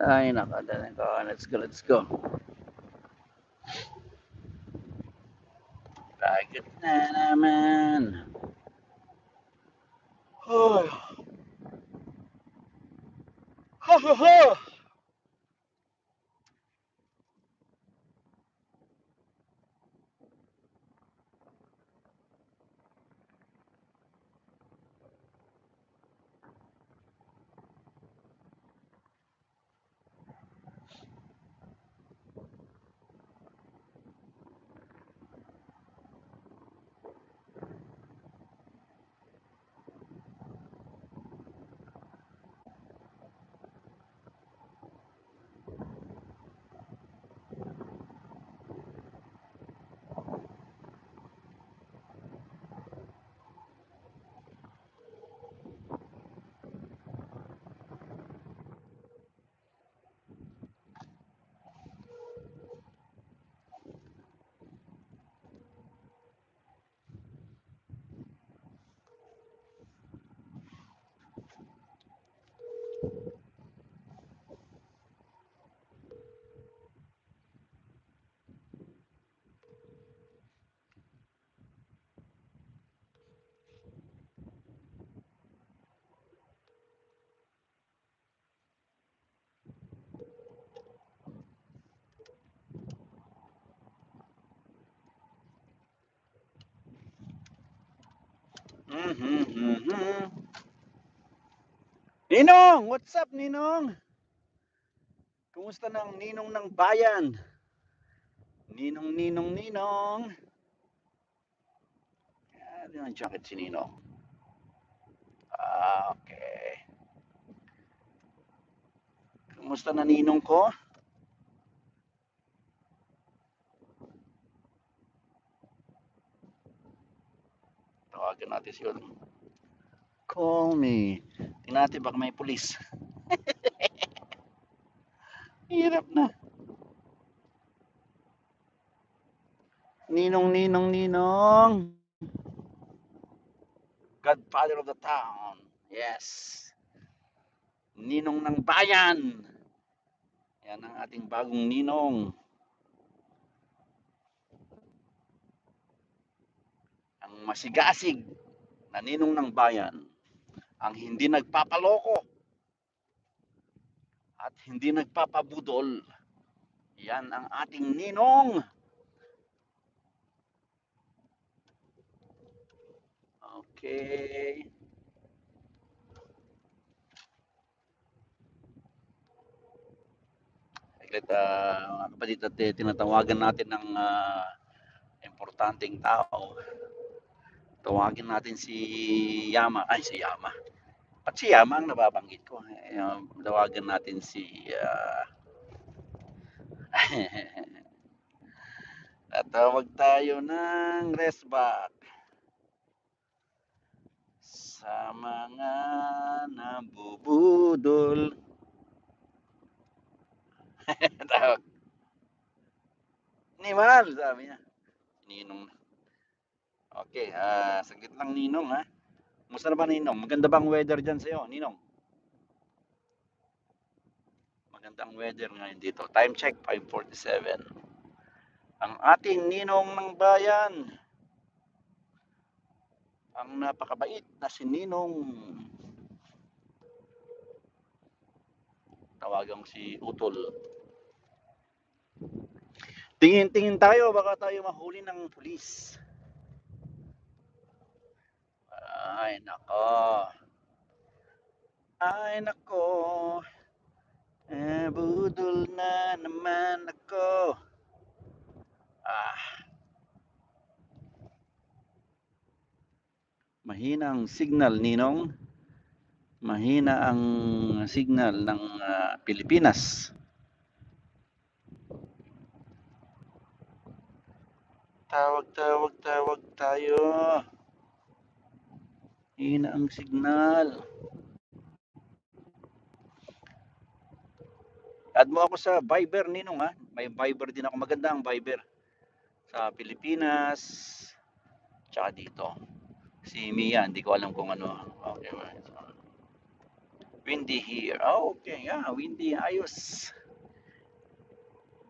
Ay, nakadalan ko. Let's go, let's go. Pagod na naman. Oh. Ho, ho, ho. Ninong! What's up, Ninong? Kumusta ng Ninong ng bayan? Ninong, Ninong, Ninong. Ano yung jacket si Ninong? Okay. Kumusta na Ninong ko? Tawagan natin si Yun. Call me. Tingnan natin baka may pulis. Hirap na. Ninong, Ninong, Ninong. Godfather of the town. Yes. Ninong ng bayan. Yan ang ating bagong ninong. Ang masigasig na ninong ng bayan. Ang hindi nagpapaloko at hindi nagpapabudol. Yan ang ating ninong. Okay. Saglit, mga kapatid, at tinatawagan natin ng importanteng tao. Tawagin natin si Yama. Ay, si Yama. At si Yama ang nababanggit ko. Tawagan natin si... Tatawag tayo ng restback sa mga nabubudol. Tawag. Nimal, sabi niya. Ninong. Okay, saglit lang Ninong ha. Musta na ba Ninong? Maganda bang weather dyan sa'yo, Ninong? Magandang weather ngayon dito. Time check, 5:47. Ang ating Ninong ng bayan. Ang napakabait na si Ninong. Tawagang si Utol. Tingin-tingin tayo, baka tayo mahuli ng pulis. Ay, nako. Ay, nako. Budol na naman ako. Ah, mahina ang signal, Ninong. Mahina ang signal ng Pilipinas. Tawag tayo. Hina ang signal. Add mo ako sa Viber, Ninong ha. May Viber din ako. Maganda ang Viber. Sa Pilipinas. Tsaka dito. Si Mia, hindi ko alam kung ano. Okay. Windy here. Oh, okay. Yeah, windy. Ayos.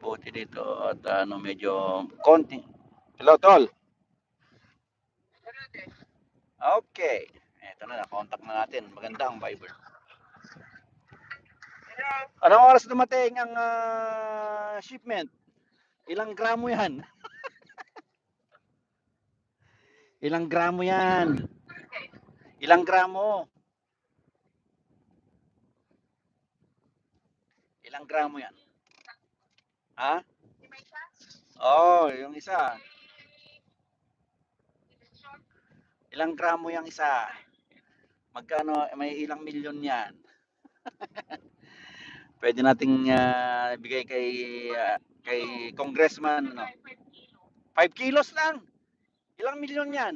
Buti dito at medyo konting. Hello, tol. Okay. Ito na, contact na natin. Maganda ang Viber. Anong oras dumating ang shipment? Ilang gramo yan? Ilang gramo yan? Ilang gramo? Ilang gramo yan? Ha? Oh, yung isa. Ilang gramo yung isa? Magkano? May ilang milyon yan? Pwede nating ibigay kay congressman, no? 5 kilos lang. Ilang milyon yan?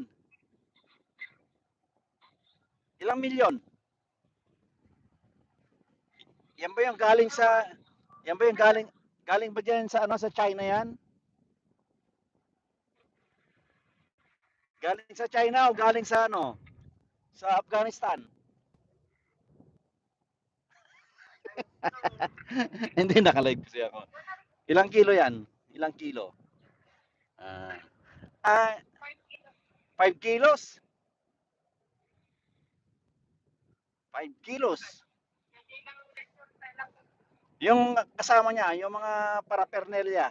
Ilang milyon? Yan ba yung galing sa yan ba yung galing ba diyan sa sa China yan? Galing sa China o galing sa sa Afghanistan? Hindi naka-live kasi ako. Ilang kilo yan? Ilang kilo? Ah, ah 5 kilos? 5 kilos. Yung kasama niya, yung mga paraphernalia.